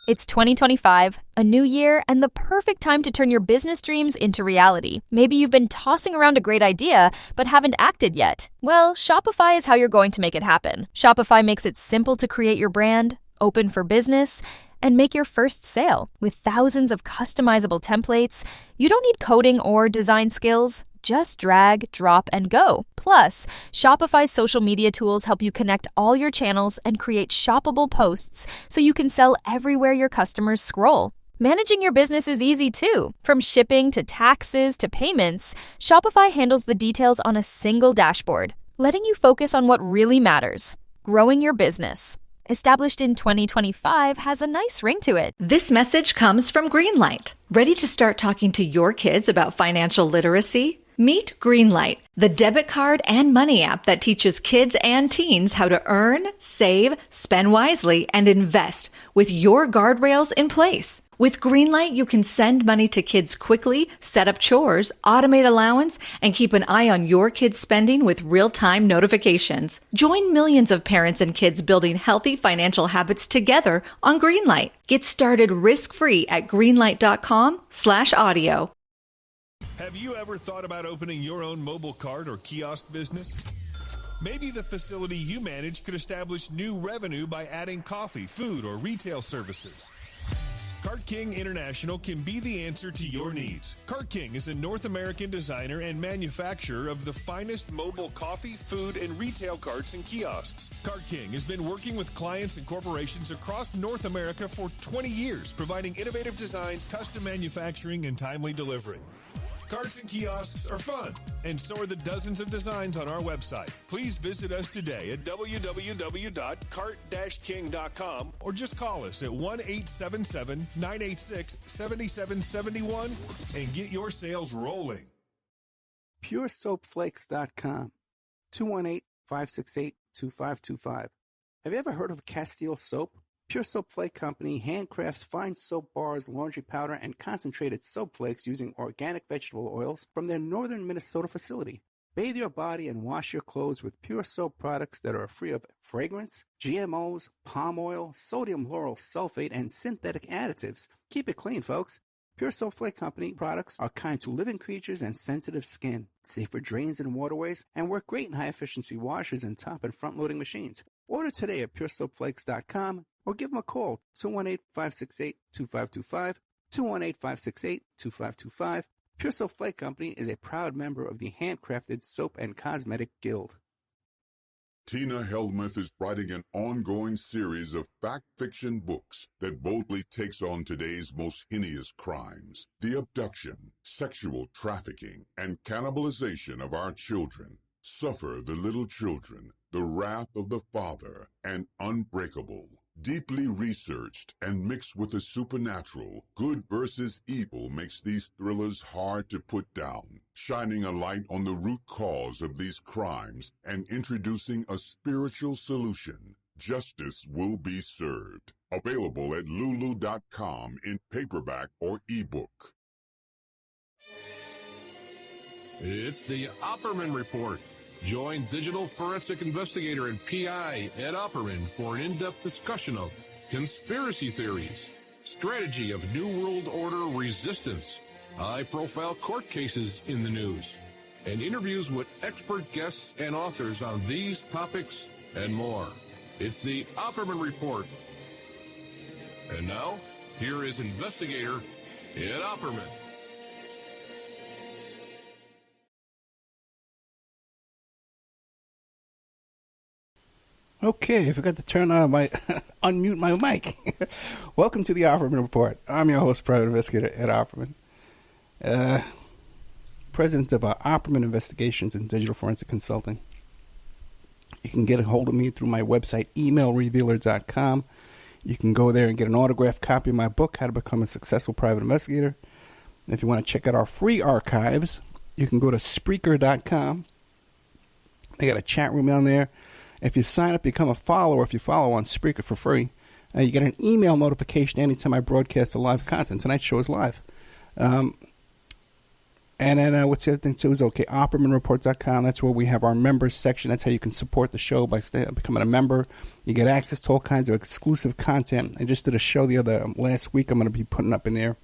It's 2025, a new year, and the perfect time to turn your business dreams into reality. Maybe you've been tossing around a great idea, but haven't acted yet. Well, Shopify is how you're going to make it happen. Shopify makes it simple to create your brand, open for business, and make your first sale. With thousands of customizable templates, you don't need coding or design skills. Just drag, drop, and go. Plus, Shopify's social media tools help you connect all your channels and create shoppable posts so you can sell everywhere your customers scroll. Managing your business is easy too. From shipping to taxes to payments, Shopify handles the details on a single dashboard, letting you focus on what really matters: growing your business. Established in 2025 has a nice ring to it. This message comes from Greenlight. Ready to start talking to your kids about financial literacy? Meet Greenlight, the debit card and money app that teaches kids and teens how to earn, save, spend wisely, and invest with your guardrails in place. With Greenlight, you can send money to kids quickly, set up chores, automate allowance, and keep an eye on your kids' spending with real-time notifications. Join millions of parents and kids building healthy financial habits together on Greenlight. Get started risk-free at greenlight.com/audio. Have you ever thought about opening your own mobile cart or kiosk business? Maybe the facility you manage could establish new revenue by adding coffee, food, or retail services. Cart King International can be the answer to your needs. Cart King is a North American designer and manufacturer of the finest mobile coffee, food, and retail carts and kiosks. Cart King has been working with clients and corporations across North America for 20 years, providing innovative designs, custom manufacturing, and timely delivery. Carts and kiosks are fun, and so are the dozens of designs on our website. Please visit us today at www.cart-king.com or just call us at 1-877-986-7771 and get your sales rolling. PureSoapFlakes.com, 218-568-2525. Have you ever heard of Castile Soap? Pure Soap Flake Company handcrafts fine soap bars, laundry powder, and concentrated soap flakes using organic vegetable oils from their northern Minnesota facility. Bathe your body and wash your clothes with Pure Soap products that are free of fragrance, GMOs, palm oil, sodium lauryl sulfate, and synthetic additives. Keep it clean, folks. Pure Soap Flake Company products are kind to living creatures and sensitive skin, safe for drains and waterways, and work great in high-efficiency washers and top and front-loading machines. Order today at PureSoapFlakes.com or give them a call, 218-568-2525, 218-568-2525. Pure Soap Flake Company is a proud member of the Handcrafted Soap and Cosmetic Guild. Tina Helmuth is writing an ongoing series of fact-fiction books that boldly takes on today's most heinous crimes: the abduction, sexual trafficking, and cannibalization of our children. Suffer the Little Children, The Wrath of the Father, and Unbreakable. Deeply researched and mixed with the supernatural, good versus evil makes these thrillers hard to put down, shining a light on the root cause of these crimes and introducing a spiritual solution. Justice will be served. Available at lulu.com in paperback or ebook. It's the Opperman Report. Join digital forensic investigator and PI Ed Opperman for an in-depth discussion of conspiracy theories, strategy of New World Order resistance, high-profile court cases in the news, and interviews with expert guests and authors on these topics and more. It's the Opperman Report. And now, here is investigator Ed Opperman. Okay, I forgot to turn on unmute my mic. Welcome to the Opperman Report. I'm your host, Private Investigator Ed Opperman, president of Opperman Investigations and Digital Forensic Consulting. You can get a hold of me through my website, emailrevealer.com. You can go there and get an autographed copy of my book, How to Become a Successful Private Investigator. And if you want to check out our free archives, you can go to Spreaker.com. They got a chat room down there. If you sign up, become a follower. If you follow on Spreaker for free, you get an email notification anytime I broadcast a live content. Tonight's show is live. And then what's the other thing, too, is OppermanReport.com. That's where we have our members section. That's how you can support the show by becoming a member. You get access to all kinds of exclusive content. I just did a show last week I'm going to be putting up in there,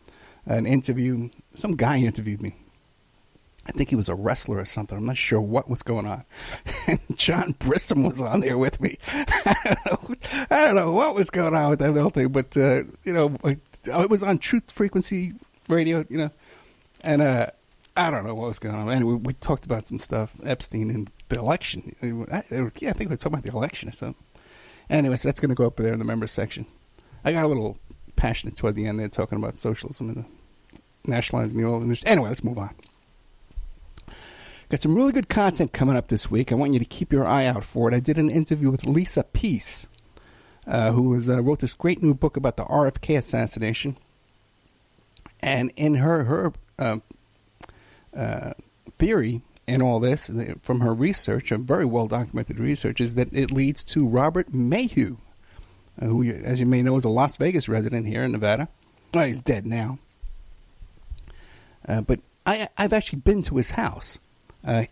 an interview. Some guy interviewed me. I think he was a wrestler or something. I'm not sure what was going on. And John Brissom was on there with me. I don't know what was going on with that whole thing. But, it was on Truth Frequency Radio, and I don't know what was going on. Anyway, we talked about some stuff, Epstein and the election. I think we were talking about the election or something. Anyway, so that's going to go up there in the members section. I got a little passionate toward the end there talking about socialism and nationalizing the oil industry. Anyway, let's move on. Got some really good content coming up this week. I want you to keep your eye out for it. I did an interview with Lisa Peace, who wrote this great new book about the RFK assassination. And in her theory in all this, from her research, a very well-documented research, is that it leads to Robert Mayhew, who, as you may know, is a Las Vegas resident here in Nevada. Well, he's dead now. But I've actually been to his house.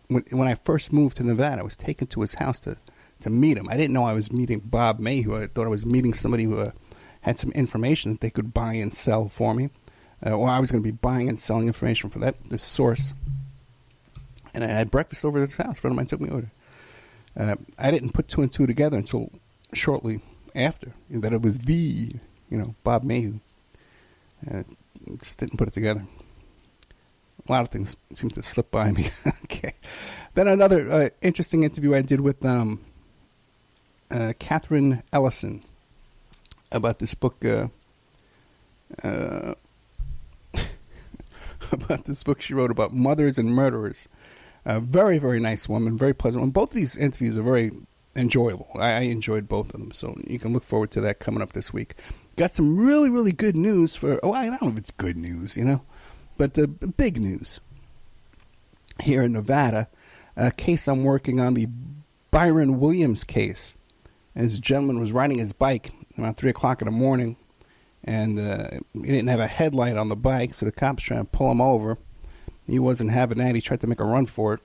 When I first moved to Nevada, I was taken to his house to meet him. I didn't know I was meeting Bob Mayhew. I thought I was meeting somebody who had some information that they could buy and sell for me. Or I was going to be buying and selling information for this source. And I had breakfast over at his house. A friend of mine took me over. I didn't put two and two together until shortly after that it was Bob Mayhew. Just didn't put it together. A lot of things seem to slip by me. Okay. Then another interesting interview I did with Catherine Ellison about this book. About this book she wrote about mothers and murderers. A very, very nice woman, very pleasant one. Both of these interviews are very enjoyable. I enjoyed both of them, so you can look forward to that coming up this week. Got some really, really good news for. I don't know if it's good news, but the big news here in Nevada. A case I'm working on, the Byron Williams case. And this gentleman was riding his bike around 3 o'clock in the morning. And he didn't have a headlight on the bike, so the cops tried to pull him over. He wasn't having that. He tried to make a run for it.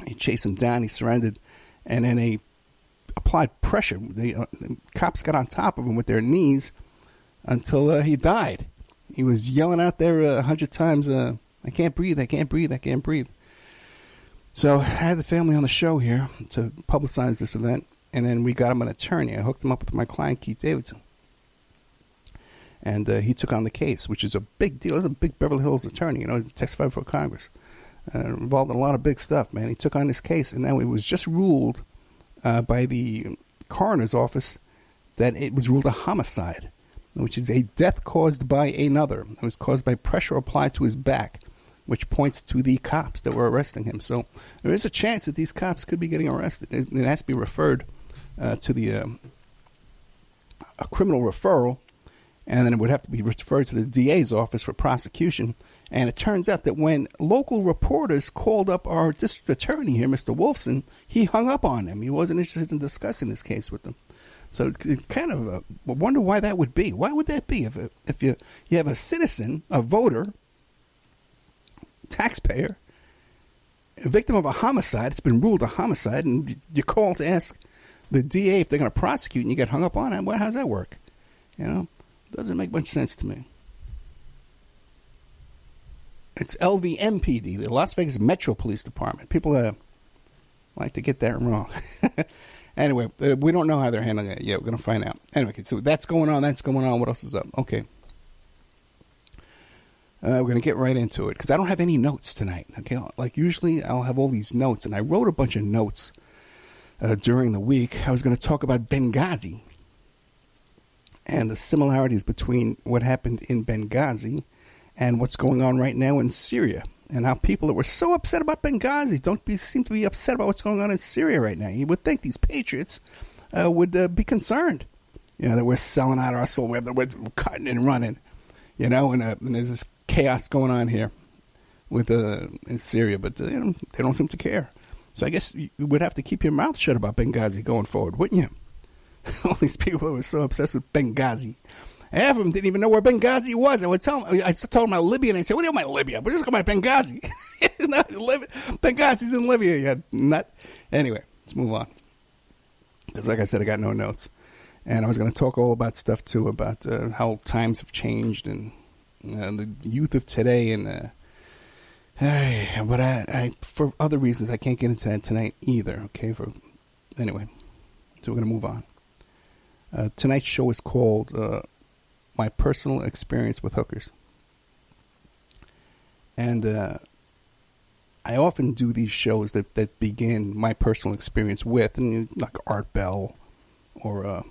He chased him down. He surrendered. And then they applied pressure. The cops got on top of him with their knees until he died. He was yelling out there 100 times, I can't breathe, I can't breathe, I can't breathe. So I had the family on the show here to publicize this event. And then we got him an attorney. I hooked him up with my client, Keith Davidson. And he took on the case, which is a big deal. He's a big Beverly Hills attorney, he testified for Congress. Involved in a lot of big stuff, man. He took on this case, and now it was just ruled by the coroner's office that it was ruled a homicide, which is a death caused by another. It was caused by pressure applied to his back, which points to the cops that were arresting him. So there is a chance that these cops could be getting arrested. It has to be referred to a criminal referral. And then it would have to be referred to the DA's office for prosecution. And it turns out that when local reporters called up our district attorney here, Mr. Wolfson, he hung up on them. He wasn't interested in discussing this case with them. So it's kind of I wonder why that would be. Why would that be? If you have a citizen, a voter, taxpayer, a victim of a homicide, it's been ruled a homicide, and you call to ask the DA if they're going to prosecute, and you get hung up on it. Well, how's that work? Doesn't make much sense to me. It's LVMPD, the Las Vegas Metro Police Department. People like to get that wrong. Anyway, we don't know how they're handling it yet. We're going to find out. Anyway, so that's going on. What else is up? Okay. We're going to get right into it because I don't have any notes tonight. Okay, like usually I'll have all these notes, and I wrote a bunch of notes during the week. I was going to talk about Benghazi and the similarities between what happened in Benghazi and what's going on right now in Syria, and how people that were so upset about Benghazi seem to be upset about what's going on in Syria right now. You would think these patriots would be concerned, that we're selling out our soul, we're cutting and running, and there's this chaos going on here with in Syria, but they don't seem to care. So I guess you would have to keep your mouth shut about Benghazi going forward, wouldn't you? All these people who are so obsessed with Benghazi. Half of them didn't even know where Benghazi was. I would tell them, I told them about Libya, and they'd say, what do you mean Libya? We're just talking about Benghazi. Benghazi's in Libya, you nut. Anyway, let's move on. Because like I said, I got no notes. And I was going to talk all about stuff, too, about how times have changed and the youth of today. And but I, for other reasons, I can't get into that tonight either, okay? Anyway, so we're going to move on. Tonight's show is called My Personal Experience with Hookers. And I often do these shows that begin my personal experience with, and like Art Bell or,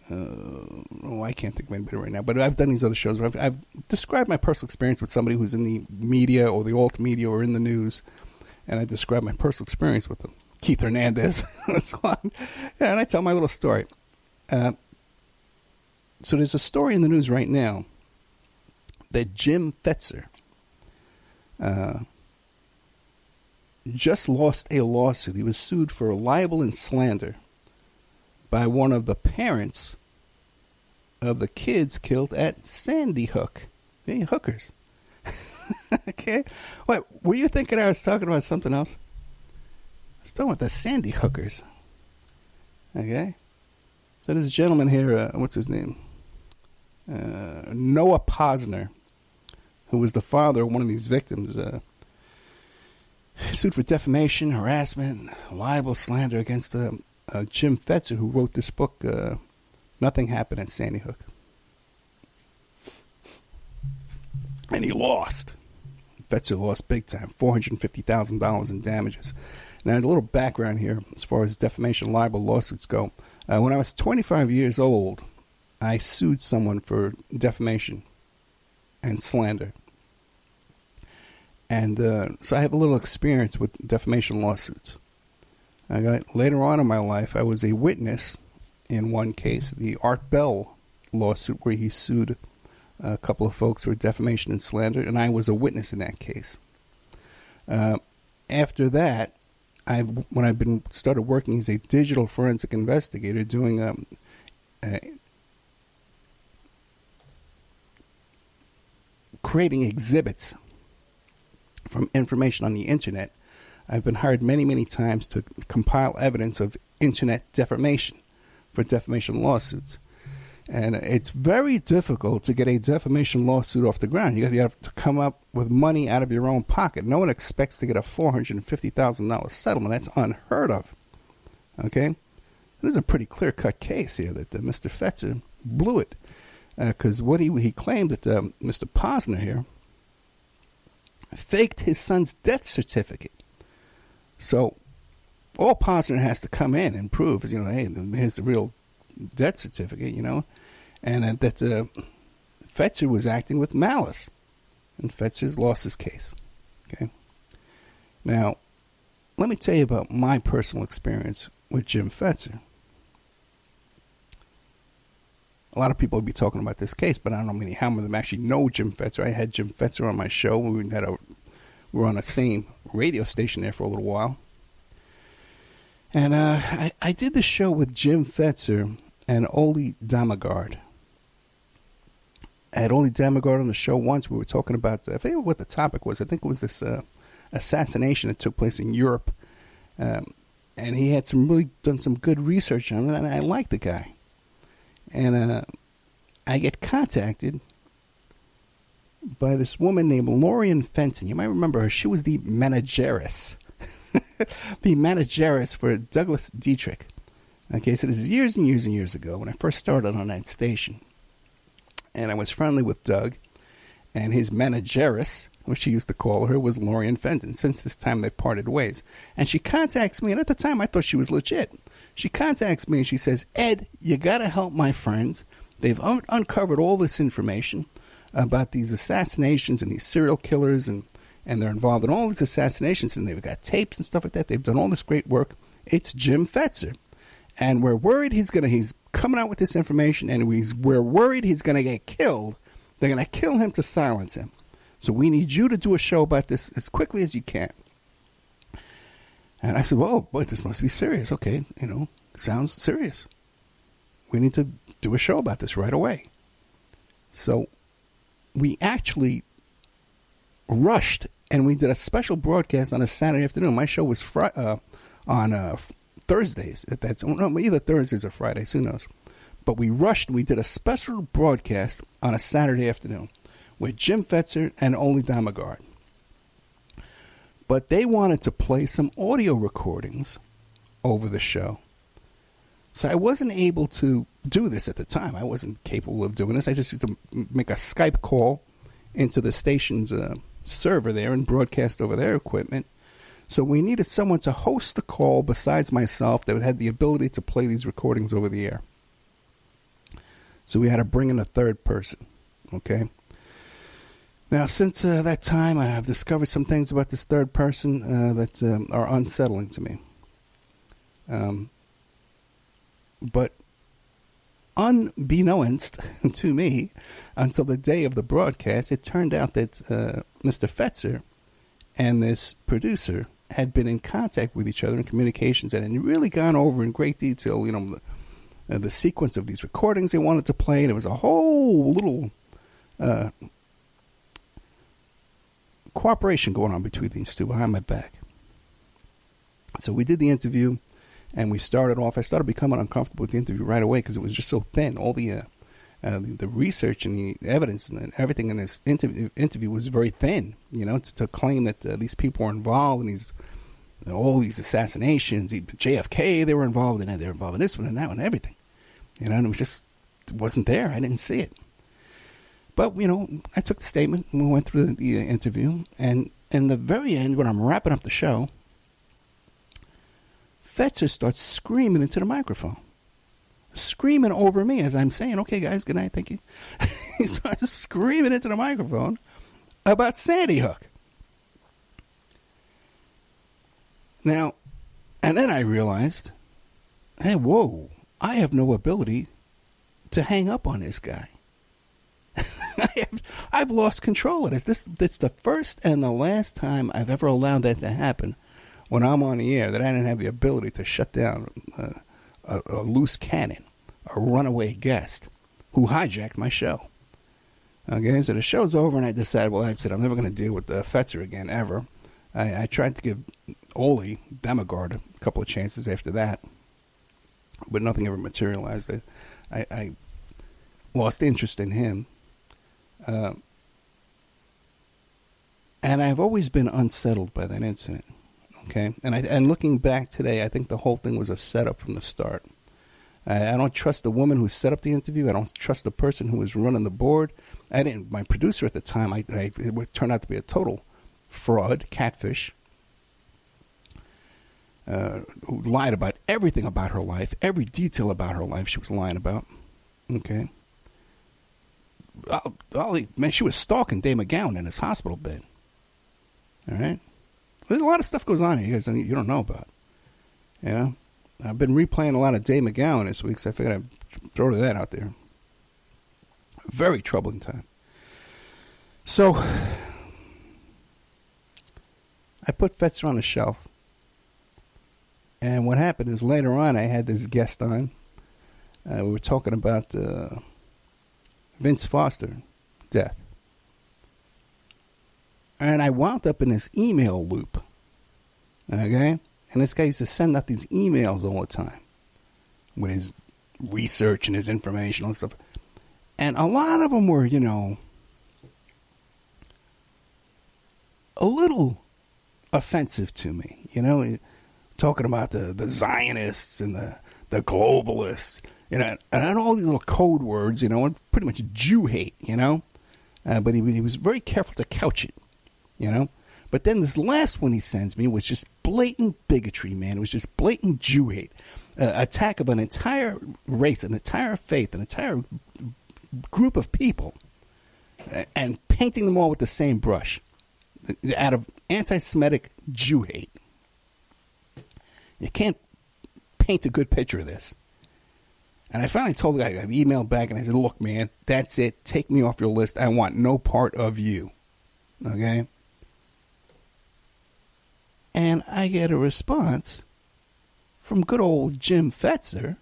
I can't think of anybody right now, but I've done these other shows where I've described my personal experience with somebody who's in the media or the alt media or in the news, and I describe my personal experience with them. Keith Hernandez. That's one. Yeah, and I tell my little story. So there's a story in the news right now that Jim Fetzer just lost a lawsuit. He was sued for libel and slander by one of the parents of the kids killed at Sandy Hook. Hey, hookers. Okay. What, were you thinking I was talking about something else? I was talking about the Sandy Hookers. Okay. So this gentleman here, what's his name? Noah Posner, who was the father of one of these victims, sued for defamation, harassment, libel, slander against Jim Fetzer, who wrote this book, Nothing Happened at Sandy Hook. And he lost. Fetzer lost big time, $450,000 in damages. Now, a little background here as far as defamation, libel lawsuits go. When I was 25 years old, I sued someone for defamation and slander. And so I have a little experience with defamation lawsuits. Later on in my life, I was a witness in one case, the Art Bell lawsuit, where he sued a couple of folks for defamation and slander, and I was a witness in that case. After that, when I've started working as a digital forensic investigator, doing creating exhibits from information on the internet, I've been hired many, many times to compile evidence of internet defamation for defamation lawsuits. And it's very difficult to get a defamation lawsuit off the ground. You have to come up with money out of your own pocket. No one expects to get a $450,000 settlement. That's unheard of. Okay? There's a pretty clear-cut case here that Mr. Fetzer blew it. Because what he claimed that Mr. Posner here faked his son's death certificate. So all Posner has to come in and prove is, hey, here's the real death certificate, and that Fetzer was acting with malice. And Fetzer's lost his case. Okay? Now, let me tell you about my personal experience with Jim Fetzer. A lot of people would be talking about this case, but I don't know how many of them actually know Jim Fetzer. I had Jim Fetzer on my show. We were on the same radio station there for a little while. And I did the show with Jim Fetzer and Oli Damagard. I had Oli Damagard on the show once. We were talking about, I forget what the topic was. I think it was this assassination that took place in Europe. And he had done some good research on it, and I like the guy. And I get contacted by this woman named Lorian Fenton. You might remember her. She was the manageress. The manageress for Douglas Dietrich. Okay, so this is years and years and years ago when I first started on that station. And I was friendly with Doug. And his manageress, which she used to call her, was Lorian Fenton. Since this time, they've parted ways. And she contacts me, and at the time, I thought she was legit. She contacts me, and she says, Ed, you got to help my friends. They've uncovered all this information about these assassinations and these serial killers, and they're involved in all these assassinations, and they've got tapes and stuff like that. They've done all this great work. It's Jim Fetzer. And we're worried he's coming out with this information, and we're worried he's going to get killed. They're going to kill him to silence him. So we need you to do a show about this as quickly as you can. And I said, whoa, boy, this must be serious. Okay, sounds serious. We need to do a show about this right away. So we actually rushed and we did a special broadcast on a Saturday afternoon. My show was on Thursdays. Either Thursdays or Fridays, who knows. But we rushed and we did a special broadcast on a Saturday afternoon with Jim Fetzer and Ole Damagard. But they wanted to play some audio recordings over the show. So I wasn't able to do this at the time. I wasn't capable of doing this. I just used to make a Skype call into the station's server there and broadcast over their equipment. So we needed someone to host the call besides myself that had the ability to play these recordings over the air. So we had to bring in a third person, okay? Now, since that time, I have discovered some things about this third person that are unsettling to me. But unbeknownst to me, until the day of the broadcast, it turned out that Mr. Fetzer and this producer had been in contact with each other in communications and had really gone over in great detail, the sequence of these recordings they wanted to play. And it was a whole little cooperation going on between these two behind my back. So we did the interview, and we started off. I started becoming uncomfortable with the interview right away because it was just so thin. All the research and the evidence and everything in this interview was very thin. To claim that these people were involved in all these assassinations, JFK, they were involved in it. They were involved in this one and that one, everything. And it wasn't there. I didn't see it. But, I took the statement and we went through the interview. And in the very end, when I'm wrapping up the show, Fetzer starts screaming into the microphone. Screaming over me as I'm saying, okay, guys, good night, thank you. He starts screaming into the microphone about Sandy Hook. Now, and then I realized, hey, whoa, I have no ability to hang up on this guy. I've lost control of this. It's the first and the last time I've ever allowed that to happen when I'm on the air, that I didn't have the ability to shut down a loose cannon, a runaway guest who hijacked my show. Okay, so the show's over, and I decided, I said, I'm never going to deal with Fetzer again, ever. I tried to give Ole Damagard a couple of chances after that, but nothing ever materialized. I lost interest in him. And I've always been unsettled by that incident. Okay, and looking back today, I think the whole thing was a setup from the start. I don't trust the woman who set up the interview. I don't trust the person who was running the board. My producer at the time, it turned out to be a total fraud, catfish, who lied about everything about her life, every detail about her life she was lying about. Okay. Man, she was stalking Dave McGowan in his hospital bed. All right. There's a lot of stuff goes on here you don't know about. I've been replaying a lot of Dave McGowan this week, so I figured I'd throw that out there. Very troubling time. So I put Fetzer on the shelf. And what happened is later on I had this guest on. We were talking about Vince Foster death. And I wound up in this email loop. Okay? And this guy used to send out these emails all the time with his research and his information and stuff. And a lot of them were, a little offensive to me. Talking about the Zionists and the globalists, and all these little code words, and pretty much Jew hate, But he was very careful to couch it. But then this last one he sends me was just blatant bigotry, man. It was just blatant Jew hate. Attack of an entire race, an entire faith, an entire group of people, and painting them all with the same brush out of anti-Semitic Jew hate. You can't paint a good picture of this. And I finally told the guy, I emailed back and I said, look, man, that's it. Take me off your list. I want no part of you. Okay? And I get a response from good old Jim Fetzer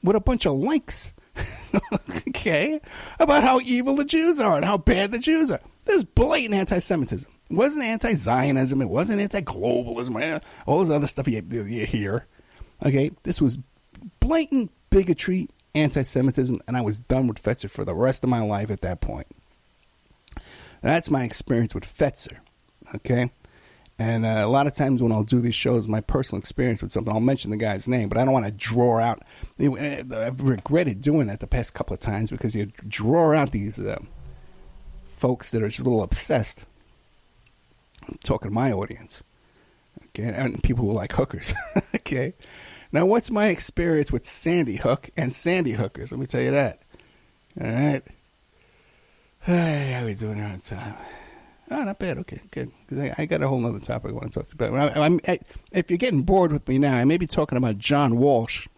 with a bunch of links. okay, about how evil the Jews are and how bad the Jews are. There's blatant anti-Semitism. It wasn't anti-Zionism. It wasn't anti-globalism. All this other stuff you hear. Okay, this was blatant bigotry, anti-Semitism, and I was done with Fetzer for the rest of my life at that point. That's my experience with Fetzer. Okay? And a lot of times when I'll do these shows, my personal experience with something, I'll mention the guy's name, but I don't want to draw out. I've regretted doing that the past couple of times because you draw out these folks that are just a little obsessed. I'm talking to my audience. Okay, and people who like hookers. Okay. Now, what's my experience with Sandy Hook and Sandy Hookers? Let me tell you that. All right. How are we doing here on time? Oh, not bad. Okay, good. Because I got a whole other topic I want to talk to you about. If you're getting bored with me now, I may be talking about John Walsh,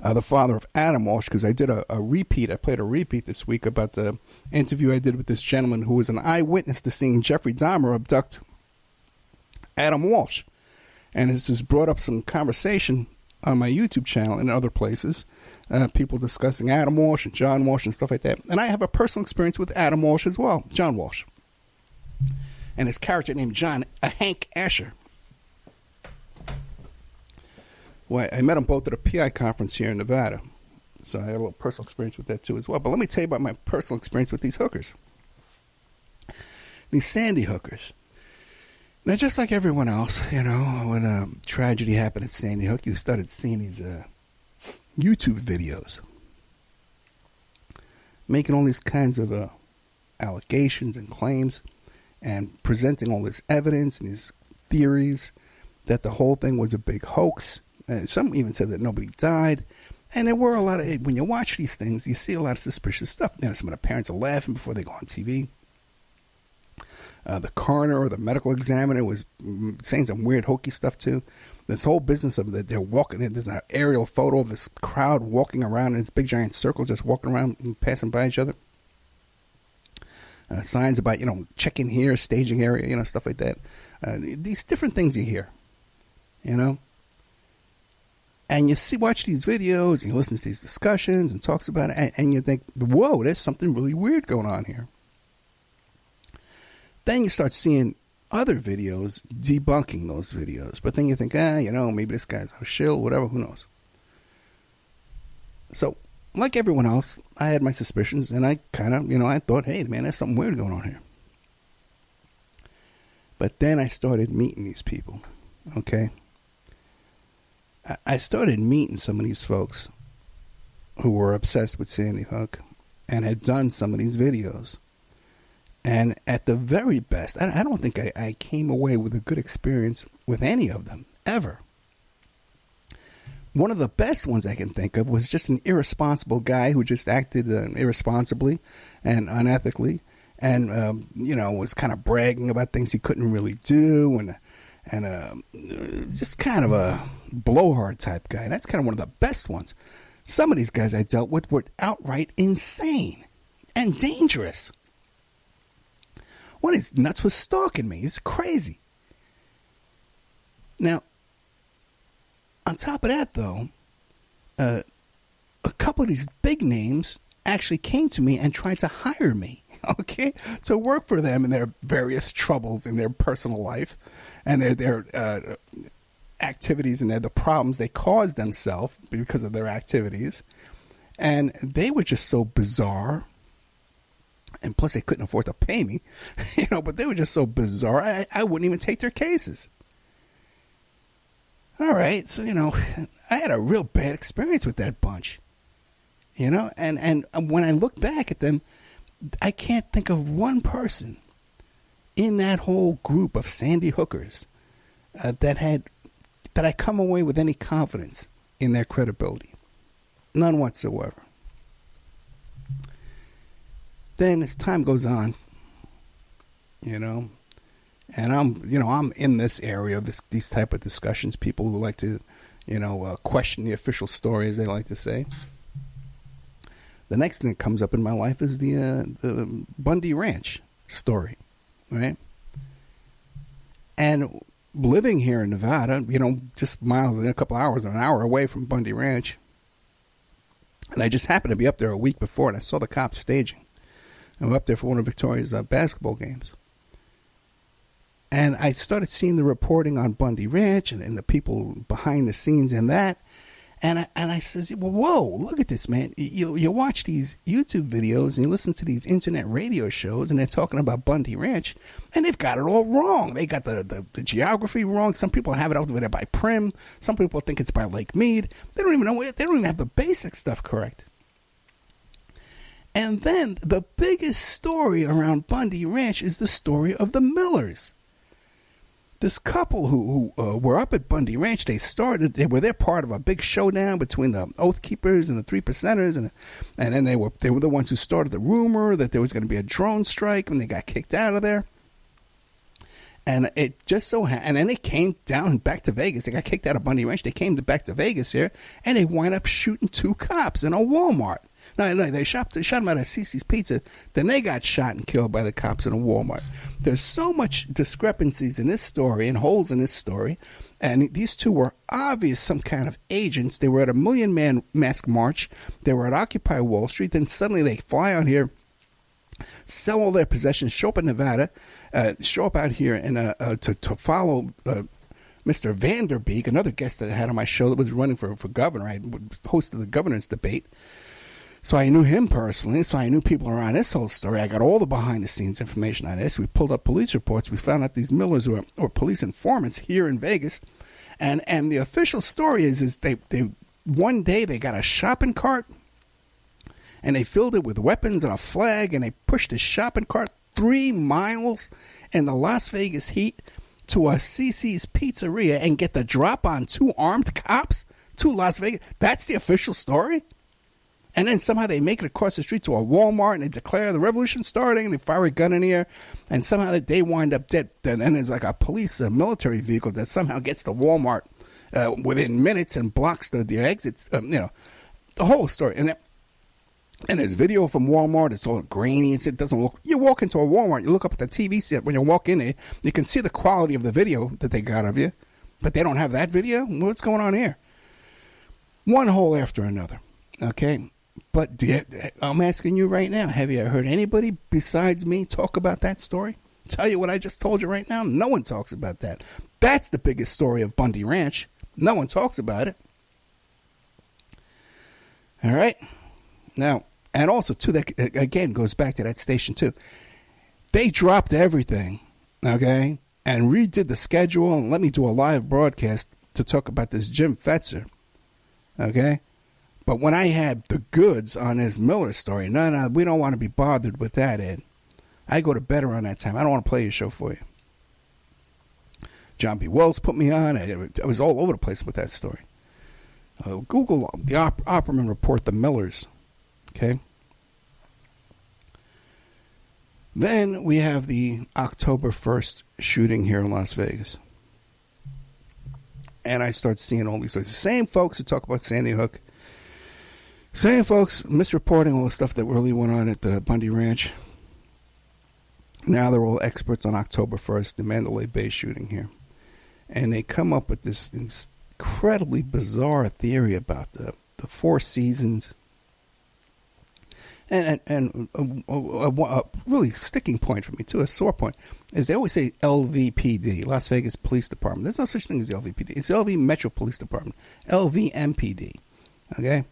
the father of Adam Walsh, because I did a repeat. I played a repeat this week about the interview I did with this gentleman who was an eyewitness to seeing Jeffrey Dahmer abduct Adam Walsh. And this has brought up some conversation on my YouTube channel and other places. People discussing Adam Walsh and John Walsh and stuff like that. And I have a personal experience with Adam Walsh as well, John Walsh. And his character named Hank Asher. Well, I met them both at a PI conference here in Nevada. So I had a little personal experience with that too as well. But let me tell you about my personal experience with these hookers. These Sandy hookers. Now, just like everyone else, you know, when a tragedy happened at Sandy Hook, you started seeing these YouTube videos making all these kinds of allegations and claims and presenting all this evidence and these theories that the whole thing was a big hoax. And some even said that nobody died. And there were a lot of, when you watch these things, you see a lot of suspicious stuff. You know, some of the parents are laughing before they go on TV. The coroner or the medical examiner was saying some weird hokey stuff too. This whole business of that they're walking, there's an aerial photo of this crowd walking around in this big giant circle, just walking around and passing by each other. Signs about, you know, check in here, staging area, you know, stuff like that. These different things you hear, you know. And you watch these videos, and you listen to these discussions and talks about it, and you think, whoa, there's something really weird going on here. Then you start seeing other videos debunking those videos. But then you think, you know, maybe this guy's a shill, whatever, who knows. So, like everyone else, I had my suspicions, and I kind of, you know, I thought, hey, man, there's something weird going on here. But then I started meeting these people, okay? I started meeting some of these folks who were obsessed with Sandy Hook and had done some of these videos. And at the very best, I don't think I came away with a good experience with any of them, ever. One of the best ones I can think of was just an irresponsible guy who just acted irresponsibly and unethically and, you know, was kind of bragging about things he couldn't really do and just kind of a blowhard type guy. That's kind of one of the best ones. Some of these guys I dealt with were outright insane and dangerous. One is nuts was stalking me. He's crazy. Now, on top of that, though, a couple of these big names actually came to me and tried to hire me, okay, to work for them in their various troubles in their personal life and their activities and the problems they caused themselves because of their activities. And they were just so bizarre. And plus, they couldn't afford to pay me, you know, but they were just so bizarre, I wouldn't even take their cases. All right, so, you know, I had a real bad experience with that bunch, you know, and when I look back at them, I can't think of one person in that whole group of Sandy hookers that I come away with any confidence in their credibility. None whatsoever. Then as time goes on, you know, and I'm in this area of these type of discussions, people who like to, you know, question the official story, as they like to say. The next thing that comes up in my life is the Bundy Ranch story, right? And living here in Nevada, you know, just miles, a couple hours, an hour away from Bundy Ranch, And I just happened to be up there a week before, and I saw the cops staging. And we're up there for one of Victoria's basketball games. And I started seeing the reporting on Bundy Ranch and the people behind the scenes in that. And I says, well, whoa, look at this, man. You watch these YouTube videos and you listen to these internet radio shows, and they're talking about Bundy Ranch, and they've got it all wrong. They got the geography wrong. Some people have it out there by Prim. Some people think it's by Lake Mead. They don't even know. They don't even have the basic stuff correct. And then the biggest story around Bundy Ranch is the story of the Millers. This couple who were up at Bundy Ranch, they were part of a big showdown between the Oath Keepers and the 3 Percenters, and then they were the ones who started the rumor that there was going to be a drone strike, and they got kicked out of there. And it just so and then they came down back to Vegas. They got kicked out of Bundy Ranch. They came back to Vegas here, and they wind up shooting 2 cops in a Walmart. No, they shot them out of Cece's Pizza. Then they got shot and killed by the cops in a Walmart. There's so much discrepancies in this story and holes in this story. And these 2 were obvious some kind of agents. They were at a Million Man Mask March. They were at Occupy Wall Street. Then suddenly they fly out here, sell all their possessions, show up in Nevada, show up out here and to follow Mr. Vanderbeek, another guest that I had on my show that was running for governor. I hosted the governor's debate. So I knew him personally, so I knew people around this whole story. I got all the behind-the-scenes information on this. We pulled up police reports. We found out these Millers were police informants here in Vegas. And the official story is they one day they got a shopping cart, and they filled it with weapons and a flag, and they pushed the shopping cart 3 miles in the Las Vegas heat to a Cece's Pizzeria and get the drop on 2 armed cops to Las Vegas. That's the official story? And then somehow they make it across the street to a Walmart, and they declare the revolution's starting, and they fire a gun in the air, and somehow they wind up dead. And then there's like a military vehicle that somehow gets to Walmart within minutes and blocks their exits. The whole story. And there's video from Walmart. It's all grainy. It doesn't look. You walk into a Walmart, you look up at the TV set. When you walk in there, you can see the quality of the video that they got of you, but they don't have that video. What's going on here? One hole after another. Okay. But I'm asking you right now, have you heard anybody besides me talk about that story? Tell you what I just told you right now? No one talks about that. That's the biggest story of Bundy Ranch. No one talks about it. All right? Now, and also, too, that again goes back to that station, too. They dropped everything, okay, and redid the schedule and let me do a live broadcast to talk about this Jim Fetzer, okay? But when I had the goods on his Miller story, no, we don't want to be bothered with that, Ed. I go to bed around that time. I don't want to play your show for you. John B. Wells put me on. I was all over the place with that story. Google the Opperman Report, the Millers. Okay? Then we have the October 1st shooting here in Las Vegas. And I start seeing all these stories. Same folks who talk about Sandy Hook. Same folks misreporting all the stuff that really went on at the Bundy Ranch. Now they're all experts on October 1st, the Mandalay Bay shooting here. And they come up with this incredibly bizarre theory about the 4 seasons. And a really sticking point for me, too, a sore point, is they always say LVPD, Las Vegas Police Department. There's no such thing as the LVPD. It's LV Metro Police Department, LVMPD. Okay?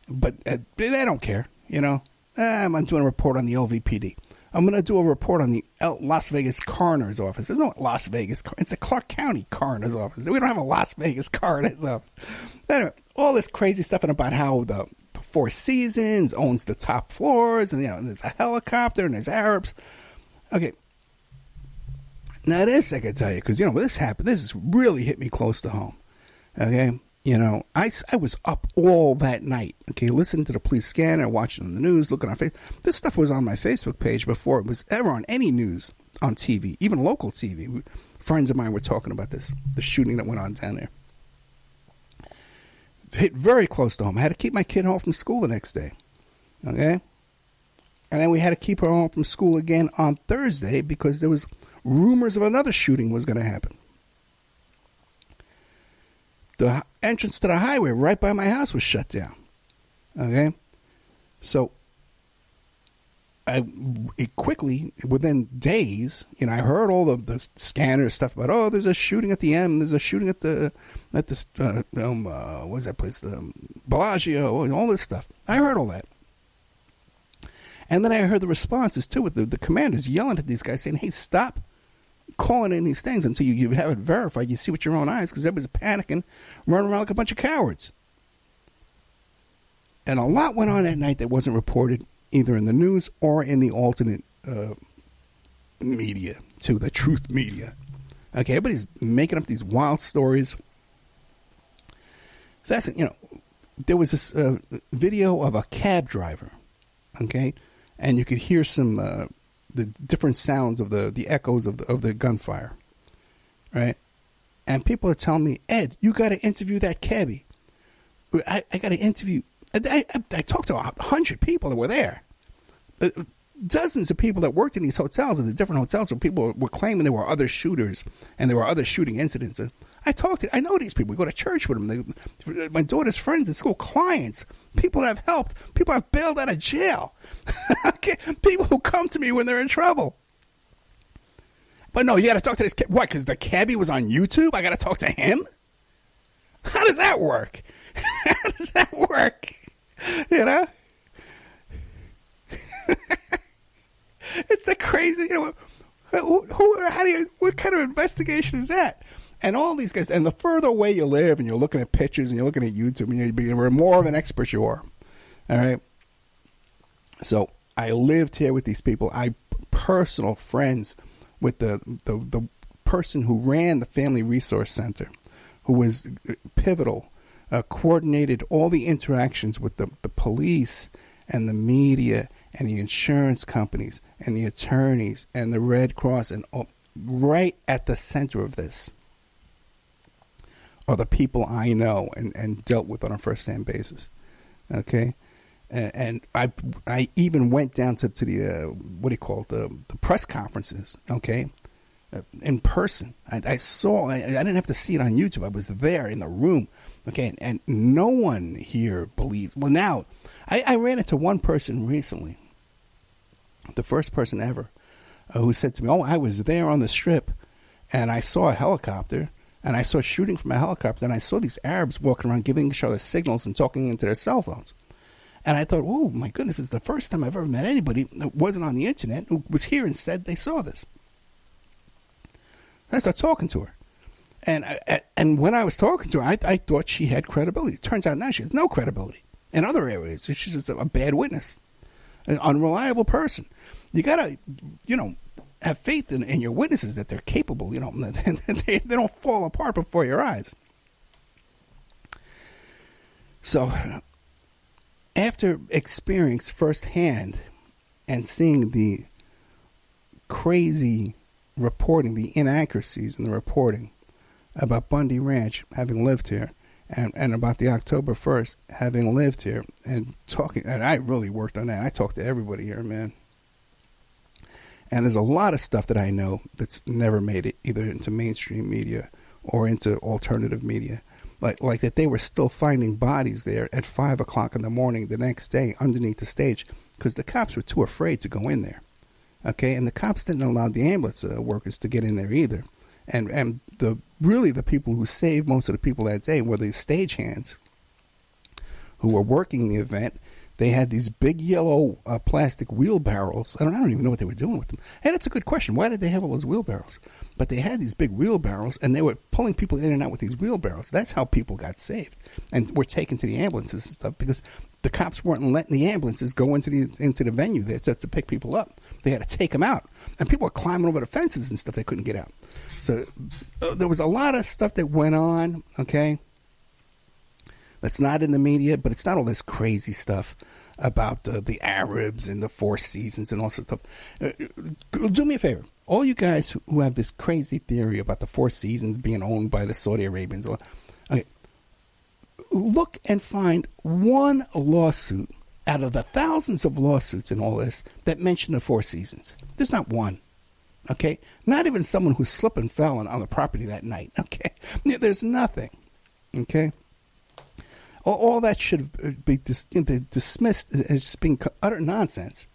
But they don't care, you know. I'm doing a report on the LVPD. I'm going to do a report on the Las Vegas Coroner's Office. There's no Las Vegas. It's a Clark County Coroner's Office. We don't have a Las Vegas Coroner's Office. Anyway, all this crazy stuff and about how the Four Seasons owns the top floors, and, you know, there's a helicopter, and there's Arabs. Okay. Now, this I can tell you, because, you know, when this happened, this really hit me close to home. Okay? You know, I was up all that night, okay, listening to the police scanner, watching the news, looking on Facebook. This stuff was on my Facebook page before it was ever on any news on TV, even local TV. Friends of mine were talking about this, the shooting that went on down there. Hit very close to home. I had to keep my kid home from school the next day, okay? And then we had to keep her home from school again on Thursday because there was rumors of another shooting was going to happen. The entrance to the highway right by my house was shut down. Okay? So, quickly, within days, I heard all the scanner stuff about, oh, there's a shooting at the M, there's a shooting at this, what's that place, the Bellagio, and all this stuff. I heard all that. And then I heard the responses, too, with the commanders yelling at these guys, saying, hey, stop calling in these things until you have it verified. You see with your own eyes, because everybody's panicking, running around like a bunch of cowards. And a lot went on that night that wasn't reported either in the news or in the alternate media, too, the truth media. Okay, everybody's making up these wild stories. Fascinating. There was this video of a cab driver, okay, and you could hear some the different sounds of the echoes of the gunfire, right? And people are telling me, Ed, you got to interview that cabbie. I got to interview. I talked to 100 people that were there. Dozens of people that worked in these hotels, in the different hotels, where people were claiming there were other shooters and there were other shooting incidents. And I know these people. We go to church with them. My daughter's friends at school, clients, people that have helped, people I've bailed out of jail. Okay? People who come to me when they're in trouble. But no, you got to talk to this. What? Because the cabbie was on YouTube? I got to talk to him? How does that work? How does that work? It's the crazy, what kind of investigation is that? And all these guys, and the further away you live and you're looking at pictures and you're looking at YouTube, and you're more of an expert you are. All right. So I lived here with these people. I personal friends with the person who ran the Family Resource Center, who was pivotal, coordinated all the interactions with the police and the media and the insurance companies and the attorneys and the Red Cross, and right at the center of this are the people I know and dealt with on a first-hand basis. Okay? And I even went down to the, the press conferences, okay, in person. I saw, I didn't have to see it on YouTube. I was there in the room, okay, and no one here believed. Well, now, I ran into one person recently, the first person ever, who said to me, oh, I was there on the Strip, and I saw a helicopter, and I saw shooting from a helicopter, and I saw these Arabs walking around giving each other signals and talking into their cell phones. And I thought, oh, my goodness, it's the first time I've ever met anybody that wasn't on the internet who was here and said they saw this. I started talking to her. And when I was talking to her, I thought she had credibility. It turns out now she has no credibility in other areas. She's just a bad witness, an unreliable person. You got to, have faith in your witnesses that they're capable, they don't fall apart before your eyes. So after experience firsthand and seeing the crazy reporting, the inaccuracies in the reporting about Bundy Ranch, having lived here, and about the October 1st, having lived here, and talking, and I really worked on that. I talked to everybody here, man. And there's a lot of stuff that I know that's never made it either into mainstream media or into alternative media. Like that they were still finding bodies there at 5 o'clock in the morning the next day underneath the stage because the cops were too afraid to go in there. Okay, and the cops didn't allow the ambulance workers to get in there either. And the people who saved most of the people that day were the stagehands who were working the event. They had these big yellow plastic wheelbarrows. I don't even know what they were doing with them. Hey, that's a good question. Why did they have all those wheelbarrows? But they had these big wheelbarrows, and they were pulling people in and out with these wheelbarrows. That's how people got saved and were taken to the ambulances and stuff because the cops weren't letting the ambulances go into the venue there to pick people up. They had to take them out. And people were climbing over the fences and stuff. They couldn't get out. So there was a lot of stuff that went on, okay, that's not in the media, but it's not all this crazy stuff about the Arabs and the Four Seasons and all sorts of stuff. Do me a favor. All you guys who have this crazy theory about the Four Seasons being owned by the Saudi Arabians, okay, look and find one lawsuit out of the thousands of lawsuits in all this that mention the Four Seasons. There's not one. Okay? Not even someone who slipped and fell on the property that night. Okay? There's nothing. Okay? All that should be dismissed as just being utter nonsense.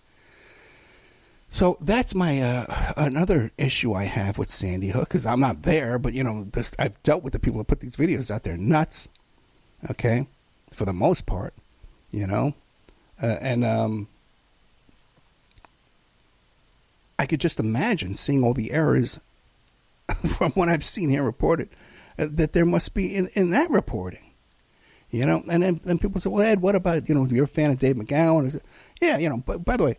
So that's my another issue I have with Sandy Hook, because I'm not there, but I've dealt with the people who put these videos out there. Nuts, okay, for the most part, and I could just imagine seeing all the errors from what I've seen here reported that there must be in that reporting. And then people say, well, Ed, what about, you're a fan of Dave McGowan? Said, yeah, but by the way,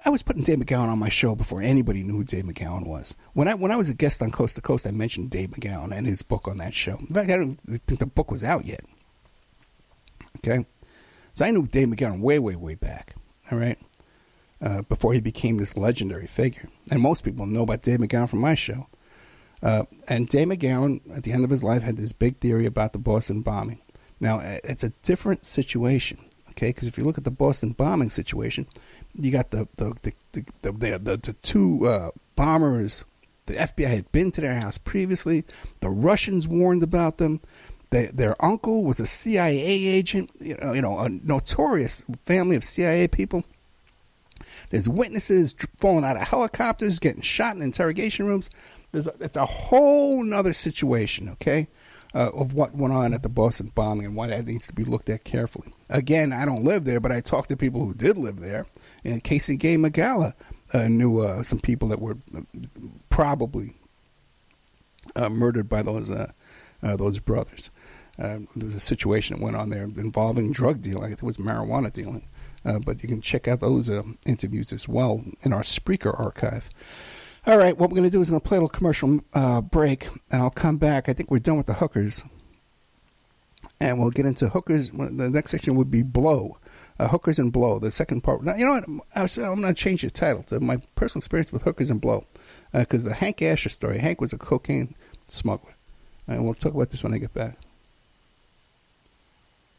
I was putting Dave McGowan on my show before anybody knew who Dave McGowan was. When I was a guest on Coast to Coast, I mentioned Dave McGowan and his book on that show. In fact, I don't think the book was out yet. Okay? So I knew Dave McGowan way, way, way back. All right? Before he became this legendary figure. And most people know about Dave McGowan from my show. And Dave McGowan, at the end of his life, had this big theory about the Boston bombing. Now, it's a different situation, okay? Because if you look at the Boston bombing situation, you got the two bombers. The FBI had been to their house previously. The Russians warned about them. Their uncle was a CIA agent. A notorious family of CIA people. There's witnesses falling out of helicopters, getting shot in interrogation rooms. It's a whole nother situation, okay, of what went on at the Boston bombing and why that needs to be looked at carefully. Again, I don't live there, but I talked to people who did live there. And Casey Gay Magala knew some people that were probably murdered by those brothers. There was a situation that went on there involving drug dealing. I think it was marijuana dealing. But you can check out those interviews as well in our Spreaker archive. All right, what we're going to do is I'm going to play a little commercial break, and I'll come back. I think we're done with the hookers. And we'll get into hookers. The next section would be blow. Hookers and blow. The second part. Now, you know what? I'm going to change the title to my personal experience with hookers and blow. Because the Hank Asher story. Hank was a cocaine smuggler. And we'll talk about this when I get back.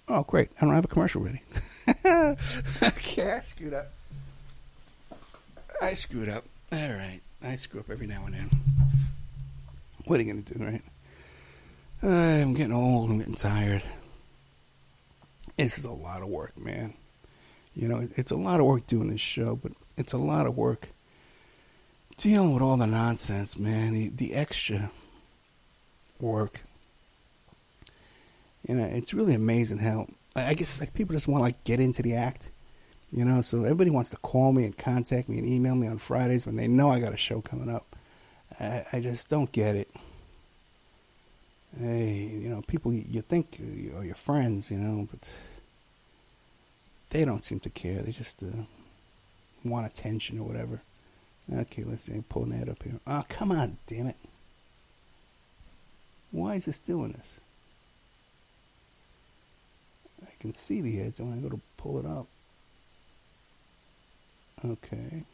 Oh, great. I don't have a commercial ready. Okay, I screwed up. All right. I screw up every now and then. What are you going to do, right? I'm getting old. I'm getting tired. This is a lot of work, man. It's a lot of work doing this show, but it's a lot of work dealing with all the nonsense, man. The extra work. It's really amazing how, I guess, people just want to, get into the act. So everybody wants to call me and contact me and email me on Fridays when they know I got a show coming up. I just don't get it. Hey, people you think are your friends, but they don't seem to care. They just want attention or whatever. Okay, let's see. I'm pulling that up here. Oh, come on, damn it. Why is this doing this? I can see the ads when I go to pull it up. Okay.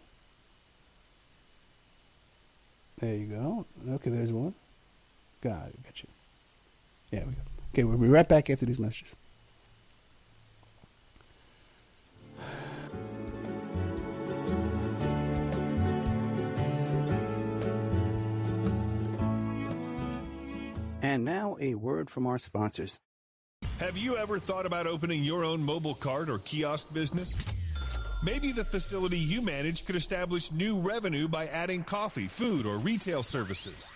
There you go. Okay, there's one. Got you. Yeah, we go. Okay, we'll be right back after these messages. And now a word from our sponsors. Have you ever thought about opening your own mobile cart or kiosk business? Maybe the facility you manage could establish new revenue by adding coffee, food, or retail services.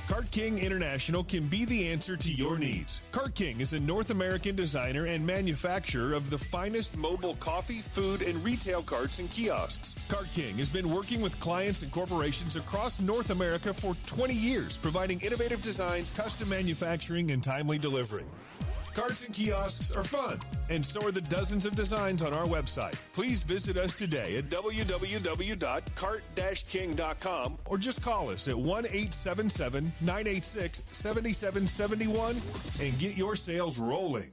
Cart King International can be the answer to your needs. Cart King is a North American designer and manufacturer of the finest mobile coffee, food, and retail carts and kiosks. Cart King has been working with clients and corporations across North America for 20 years, providing innovative designs, custom manufacturing, and timely delivery. Carts and kiosks are fun, and so are the dozens of designs on our website. Please visit us today at www.cart-king.com or just call us at 1-877-986-7771 and get your sales rolling.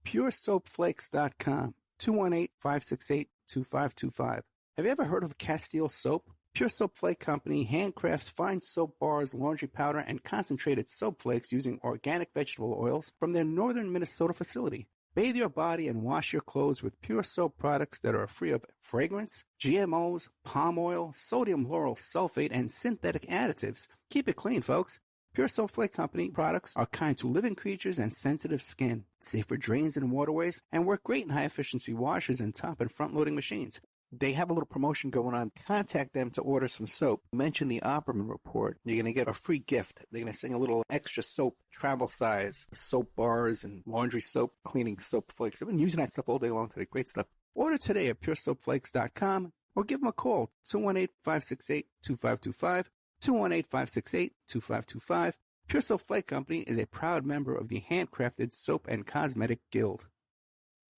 PureSoapFlakes.com, 218-568-2525. Have you ever heard of Castile Soap? Pure Soap Flake Company handcrafts fine soap bars, laundry powder, and concentrated soap flakes using organic vegetable oils from their northern Minnesota facility. Bathe your body and wash your clothes with Pure Soap products that are free of fragrance, GMOs, palm oil, sodium lauryl sulfate, and synthetic additives. Keep it clean, folks. Pure Soap Flake Company products are kind to living creatures and sensitive skin, safe for drains and waterways, and work great in high-efficiency washers and top and front-loading machines. They have a little promotion going on. Contact them to order some soap. Mention the Opperman Report. You're going to get a free gift. They're going to send a little extra soap, travel size, soap bars and laundry soap, cleaning soap flakes. I've been using that stuff all day long today. Great stuff. Order today at puresoapflakes.com or give them a call, 218-568-2525, 218-568-2525. Pure Soap Flake Company is a proud member of the Handcrafted Soap and Cosmetic Guild.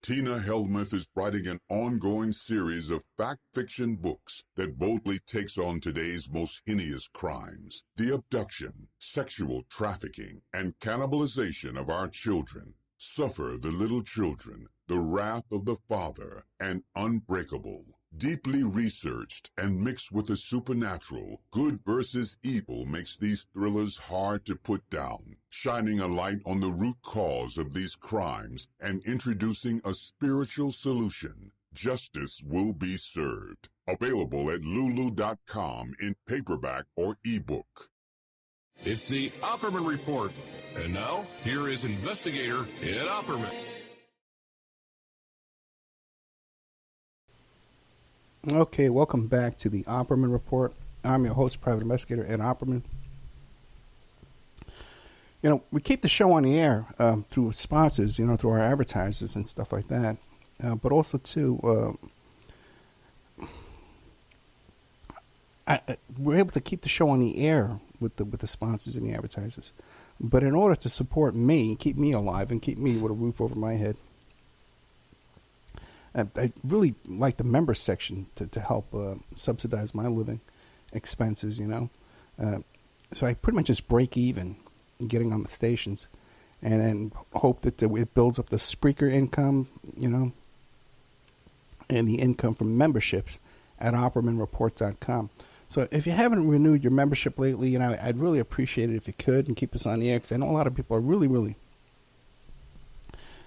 Tina Helmuth is writing an ongoing series of fact-fiction books that boldly takes on today's most heinous crimes: the abduction, sexual trafficking, and cannibalization of our children. Suffer the Little Children, The Wrath of the Father, and Unbreakable. Deeply researched and mixed with the supernatural, good versus evil makes these thrillers hard to put down, shining a light on the root cause of these crimes and introducing a spiritual solution. Justice will be served. Available at Lulu.com in paperback or ebook. It's the Opperman Report. And now, here is investigator Ed Opperman. Okay, welcome back to the Opperman Report. I'm your host, Private Investigator Ed Opperman. You know, we keep the show on the air through sponsors, through our advertisers and stuff like that. But also, too, we're able to keep the show on the air with the sponsors and the advertisers. But in order to support me, keep me alive, and keep me with a roof over my head, I really like the member section to help subsidize my living expenses, So I pretty much just break even getting on the stations, and then hope that it builds up the Spreaker income, and the income from memberships at OppermanReport.com. So if you haven't renewed your membership lately, I'd really appreciate it if you could and keep us on the air, because I know a lot of people are really,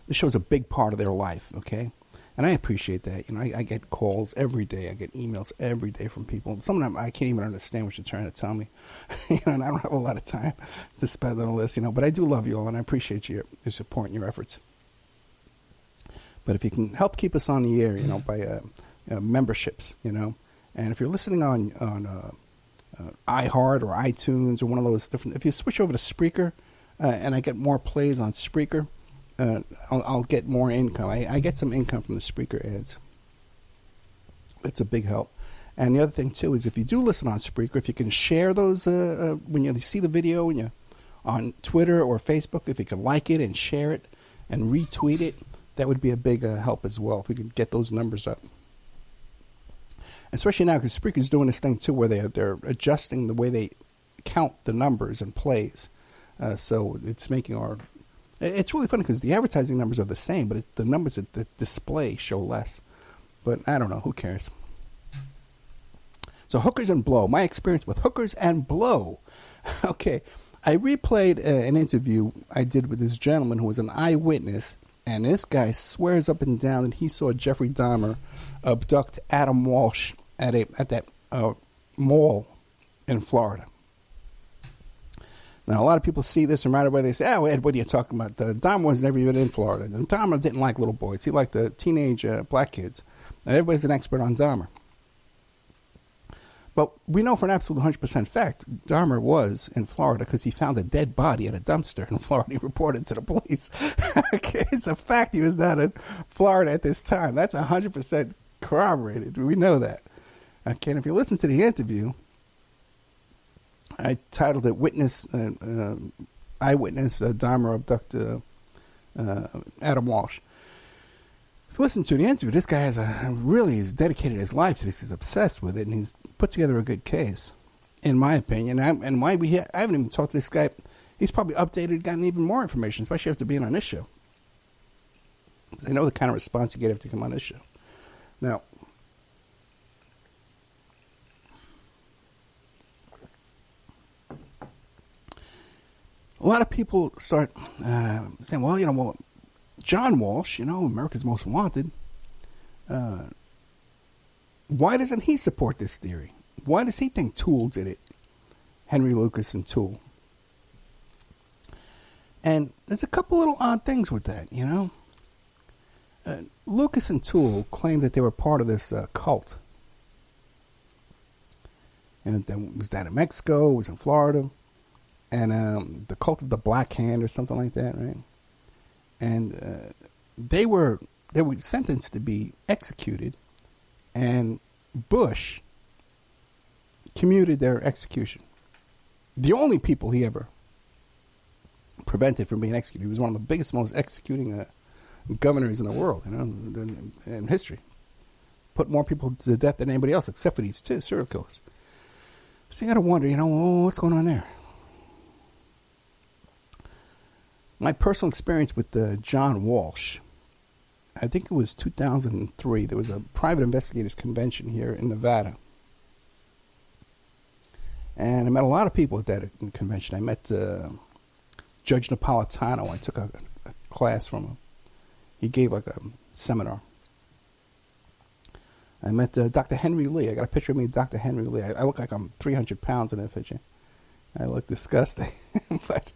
this show's a big part of their life, okay? And I appreciate that. I get calls every day. I get emails every day from people. Some of them I can't even understand what you're trying to tell me. And I don't have a lot of time to spend on this, But I do love you all, and I appreciate your support and your efforts. But if you can help keep us on the air, by memberships, and if you're listening on iHeart or iTunes or one of those different, if you switch over to Spreaker, and I get more plays on Spreaker, I'll get more income. I get some income from the Spreaker ads. That's a big help. And the other thing, too, is if you do listen on Spreaker, if you can share those when you see the video when you on Twitter or Facebook, if you can like it and share it and retweet it, that would be a big help as well, if we could get those numbers up. Especially now, because Spreaker's doing this thing, too, where they're adjusting the way they count the numbers and plays. So it's making our... It's really funny because the advertising numbers are the same, but the numbers at the display show less. But I don't know. Who cares? So Hookers and Blow. My experience with Hookers and Blow. Okay. I replayed an interview I did with this gentleman who was an eyewitness, and this guy swears up and down that he saw Jeffrey Dahmer abduct Adam Walsh at that mall in Florida. Now, a lot of people see this, and right away they say, "Oh, Ed, what are you talking about? Dahmer was never even in Florida. And Dahmer didn't like little boys. He liked the teenage black kids." And everybody's an expert on Dahmer. But we know for an absolute 100% fact, Dahmer was in Florida because he found a dead body at a dumpster in Florida. He reported to the police. Okay, it's a fact he was not in Florida at this time. That's 100% corroborated. We know that. Okay, and if you listen to the interview, I titled it Eyewitness Dahmer Abduct Adam Walsh. If you listen to the interview, this guy he's dedicated his life to this. He's obsessed with it, and he's put together a good case, in my opinion. And why I haven't even talked to this guy. He's probably updated, gotten even more information, especially after being on this show. I know the kind of response you get after you come on this show. Now, a lot of people start saying, well, John Walsh, America's Most Wanted, why doesn't he support this theory? Why does he think Tool did it? Henry Lucas and Tool. And there's a couple little odd things with that, you know. Lucas and Toole claimed that they were part of this cult. And it was down in Mexico, it was in Florida. And the cult of the Black Hand or something like that, right? And they were sentenced to be executed. And Bush commuted their execution. The only people he ever prevented from being executed. He was one of the biggest, most executing governors in the world, you know, in history. Put more people to death than anybody else, except for these two serial killers. So you got to wonder, you know, what's going on there? My personal experience with John Walsh, I think it was 2003. There was a private investigators convention here in Nevada. And I met a lot of people at that convention. I met Judge Napolitano. I took a class from him. He gave like a seminar. I met Dr. Henry Lee. I got a picture of me with Dr. Henry Lee. I look like I'm 300 pounds in that picture. I look disgusting. But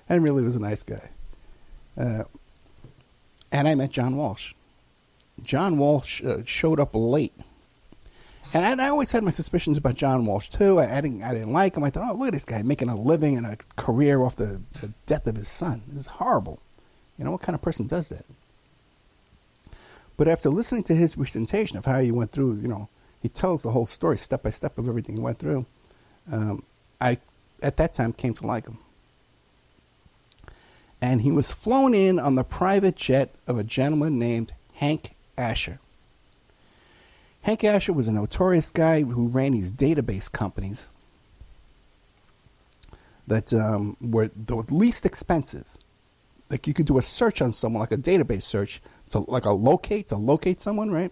Henry Lee was a nice guy. And I met John Walsh. John Walsh showed up late. And I always had my suspicions about John Walsh, too. I didn't like him. I thought, oh, look at this guy making a living and a career off the death of his son. This is horrible. You know, what kind of person does that? But after listening to his presentation of how he went through, you know, he tells the whole story step by step of everything he went through. I, at that time, came to like him. And he was flown in on the private jet of a gentleman named Hank Asher. Hank Asher was a notorious guy who ran these database companies that were the least expensive. Like you could do a search on someone, like a database search, to locate someone, right?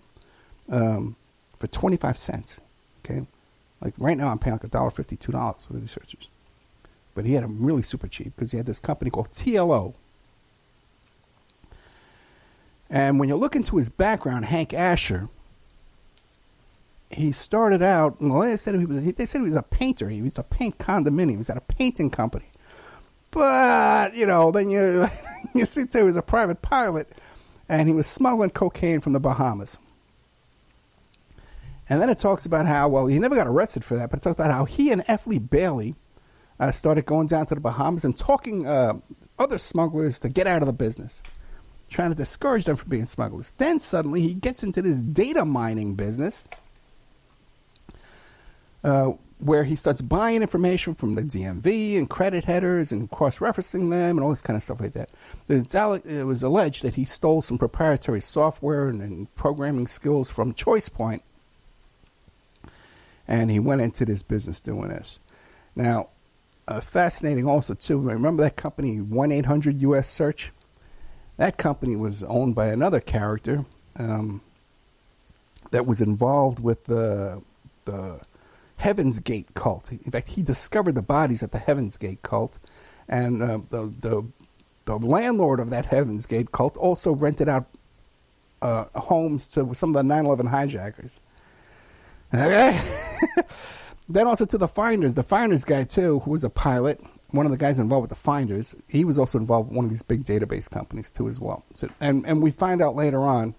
For 25 cents. Okay, like right now I'm paying like $1.50, $2 for these searches, but he had them really super cheap because he had this company called TLO. And when you look into his background, Hank Asher, he started out. Well, they said he was a painter. He used to paint condominiums. He was at a painting company. But you know, then you see too, he was a private pilot, and he was smuggling cocaine from the Bahamas. And then it talks about how, well, he never got arrested for that, but it talks about how he and F. Lee Bailey started going down to the Bahamas and talking other smugglers to get out of the business, trying to discourage them from being smugglers. Then suddenly he gets into this data mining business, where he starts buying information from the DMV and credit headers and cross-referencing them and all this kind of stuff like that. It was alleged that he stole some proprietary software and programming skills from ChoicePoint, and he went into this business doing this. Now, fascinating also, too, remember that company 1-800-US-SEARCH? That company was owned by another character that was involved with the Heaven's Gate cult. In fact, he discovered the bodies at the Heaven's Gate cult, and the landlord of that Heaven's Gate cult also rented out homes to some of the 9/11 hijackers. Okay. Then also to the Finders guy too, who was a pilot. One of the guys involved with the Finders, he was also involved with one of these big database companies too as well. So, and we find out later on,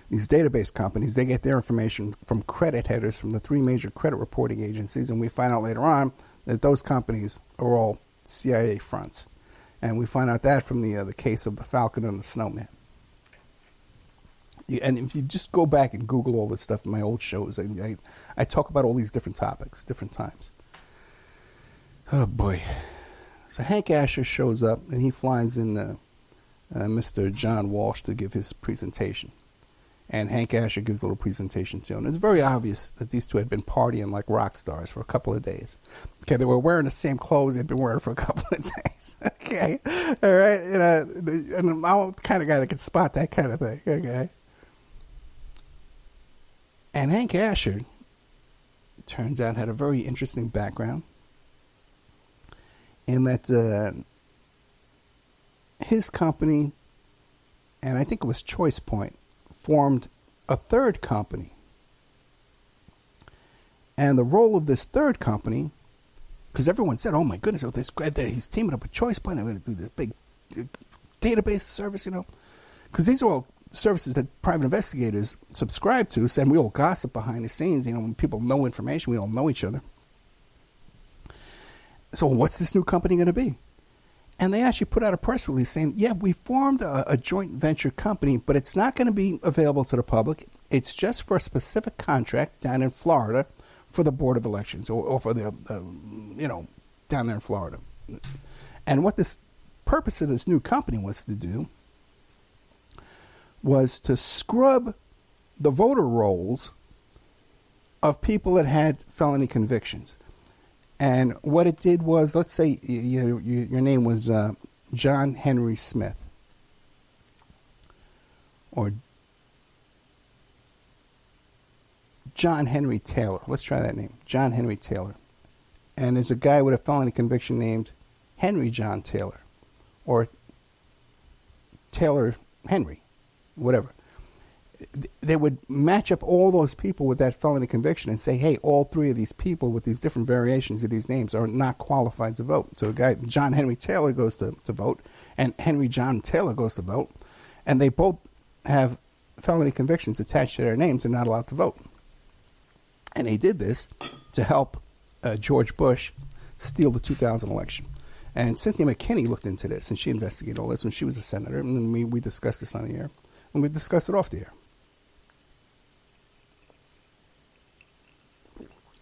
these database companies, they get their information from credit headers from the three major credit reporting agencies, and we find out later on that those companies are all CIA fronts. And we find out that from the case of the Falcon and the Snowman. And if you just go back and Google all this stuff in my old shows, I talk about all these different topics, different times. Oh, boy. So Hank Asher shows up, and he flies in Mr. John Walsh to give his presentation. And Hank Asher gives a little presentation too. And it's very obvious that these two had been partying like rock stars for a couple of days. Okay, they were wearing the same clothes they'd been wearing for a couple of days. Okay, all right. And I'm the kind of guy that can spot that kind of thing. Okay. And Hank Asher, turns out, had a very interesting background in that his company, and I think it was ChoicePoint, formed a third company. And the role of this third company because everyone said, "Oh my goodness, this he's teaming up with ChoicePoint. I'm going to do this big database service," because these are all services that private investigators subscribe to. And we all gossip behind the scenes. When people know information, we all know each other. So what's this new company going to be? And they actually put out a press release saying, yeah, we formed a joint venture company, but it's not going to be available to the public. It's just for a specific contract down in Florida for the Board of Elections or for the, down there in Florida. And what this purpose of this new company was to do was to scrub the voter rolls of people that had felony convictions. And what it did was, let's say your name was John Henry Smith or John Henry Taylor. Let's try that name, John Henry Taylor. And there's a guy with a felony conviction named Henry John Taylor or Taylor Henry, whatever. They would match up all those people with that felony conviction and say, hey, all three of these people with these different variations of these names are not qualified to vote. So a guy, John Henry Taylor, goes to vote, and Henry John Taylor goes to vote, and they both have felony convictions attached to their names and not allowed to vote. And they did this to help George Bush steal the 2000 election. And Cynthia McKinney looked into this, and she investigated all this when she was a senator, and we discussed this on the air, and we discussed it off the air.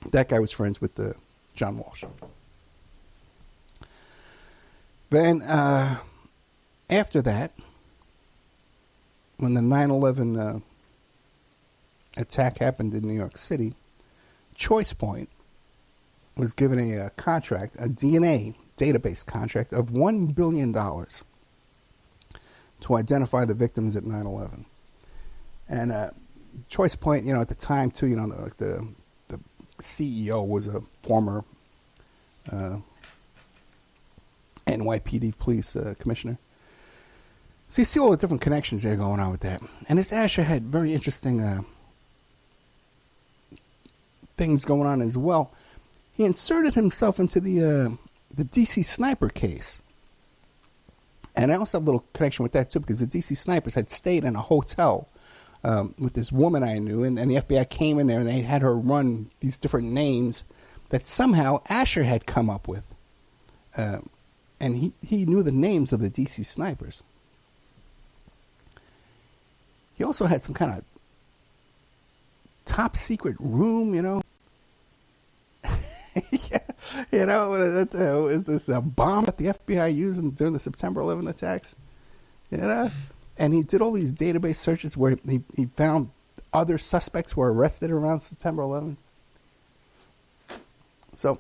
That guy was friends with John Walsh. Then after that, when the 9/11 attack happened in New York City, ChoicePoint was given a contract, a DNA database contract of $1 billion to identify the victims at 9/11. And ChoicePoint, at the time too, the CEO was a former NYPD police commissioner. So you see all the different connections there going on with that. And this Asher had very interesting things going on as well. He inserted himself into the DC sniper case. And I also have a little connection with that too, because the DC snipers had stayed in a hotel with this woman I knew, and the FBI came in there and they had her run these different names that somehow Asher had come up with. And he knew the names of the DC snipers. He also had some kind of top secret room, is this a bomb that the FBI used during the September 11 attacks? And he did all these database searches where he found other suspects were arrested around September 11. So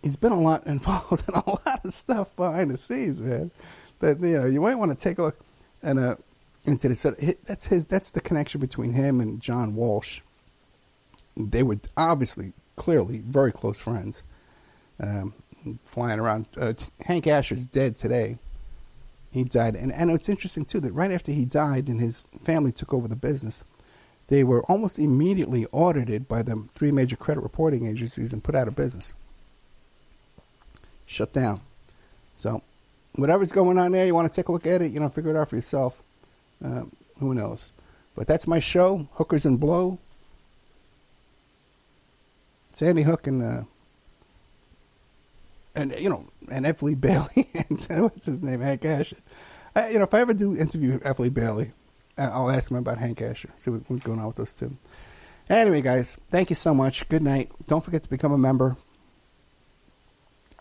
he's been a lot involved in a lot of stuff behind the scenes, man. That you might want to take a look and into this. That's the connection between him and John Walsh. They were obviously, clearly, very close friends. Flying around. Hank Asher's dead today. He died. And it's interesting, too, that right after he died and his family took over the business, they were almost immediately audited by the 3 major credit reporting agencies and put out of business. Shut down. So whatever's going on there, you want to take a look at it, figure it out for yourself. Who knows? But that's my show, Hookers and Blow. Sandy Hook and F. Lee Bailey and what's his name, Hank Asher. If I ever do interview F. Lee Bailey, I'll ask him about Hank Asher, see what's going on with those two. Anyway, guys, thank you so much. Good night. Don't forget to become a member.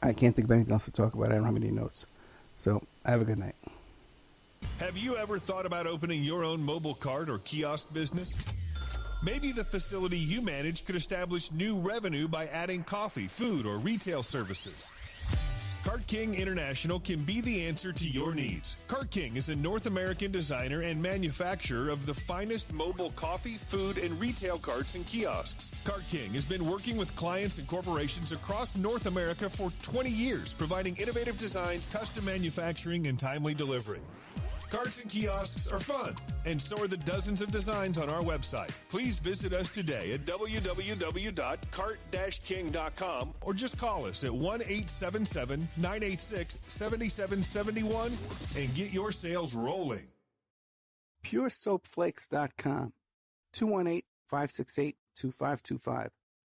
I can't think of anything else to talk about. I don't have any notes. So have a good night. Have you ever thought about opening your own mobile cart or kiosk business? Maybe the facility you manage could establish new revenue by adding coffee, food, or retail services. Cart King International can be the answer to your needs. Cart King is a North American designer and manufacturer of the finest mobile coffee, food, and retail carts and kiosks. Cart King has been working with clients and corporations across North America for 20 years, providing innovative designs, custom manufacturing, and timely delivery. Carts and kiosks are fun, and so are the dozens of designs on our website. Please visit us today at www.cart-king.com or just call us at 1-877-986-7771 and get your sales rolling. PureSoapFlakes.com, 218-568-2525.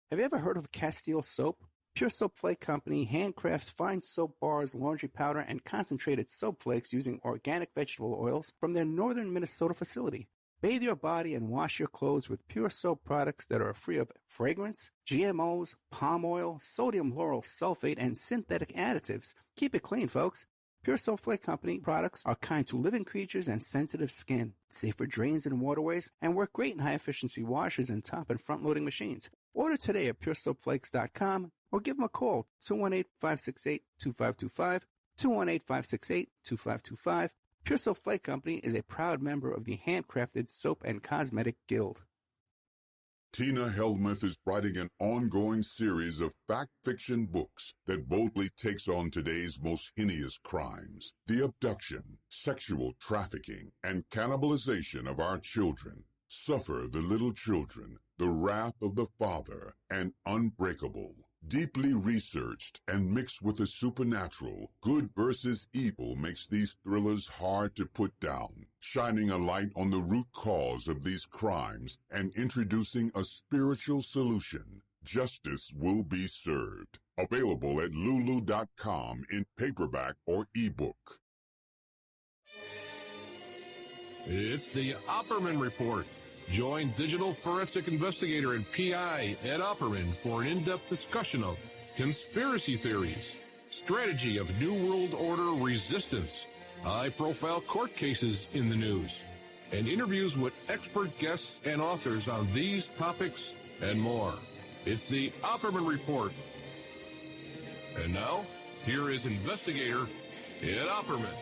Have you ever heard of Castile Soap? Pure Soap Flake Company handcrafts fine soap bars, laundry powder, and concentrated soap flakes using organic vegetable oils from their northern Minnesota facility. Bathe your body and wash your clothes with Pure Soap products that are free of fragrance, GMOs, palm oil, sodium lauryl sulfate, and synthetic additives. Keep it clean, folks. Pure Soap Flake Company products are kind to living creatures and sensitive skin, safe for drains and waterways, and work great in high-efficiency washers and top and front-loading machines. Order today at PureSoapFlakes.com or give them a call, 218-568-2525, 218-568-2525. Pure Soap Flake Company is a proud member of the Handcrafted Soap and Cosmetic Guild. Tina Helmuth is writing an ongoing series of fact-fiction books that boldly takes on today's most heinous crimes, the abduction, sexual trafficking, and cannibalization of our children. Suffer the Little Children, The Wrath of the Father, and Unbreakable. Deeply researched and mixed with the supernatural, good versus evil makes these thrillers hard to put down, shining a light on the root cause of these crimes and introducing a spiritual solution. Justice will be served. Available at Lulu.com in paperback or ebook. It's the Opperman Report. Join digital forensic investigator and PI Ed Opperman for an in-depth discussion of conspiracy theories, strategy of New World Order resistance, high-profile court cases in the news, and interviews with expert guests and authors on these topics and more. It's the Opperman Report. And now, here is investigator Ed Opperman.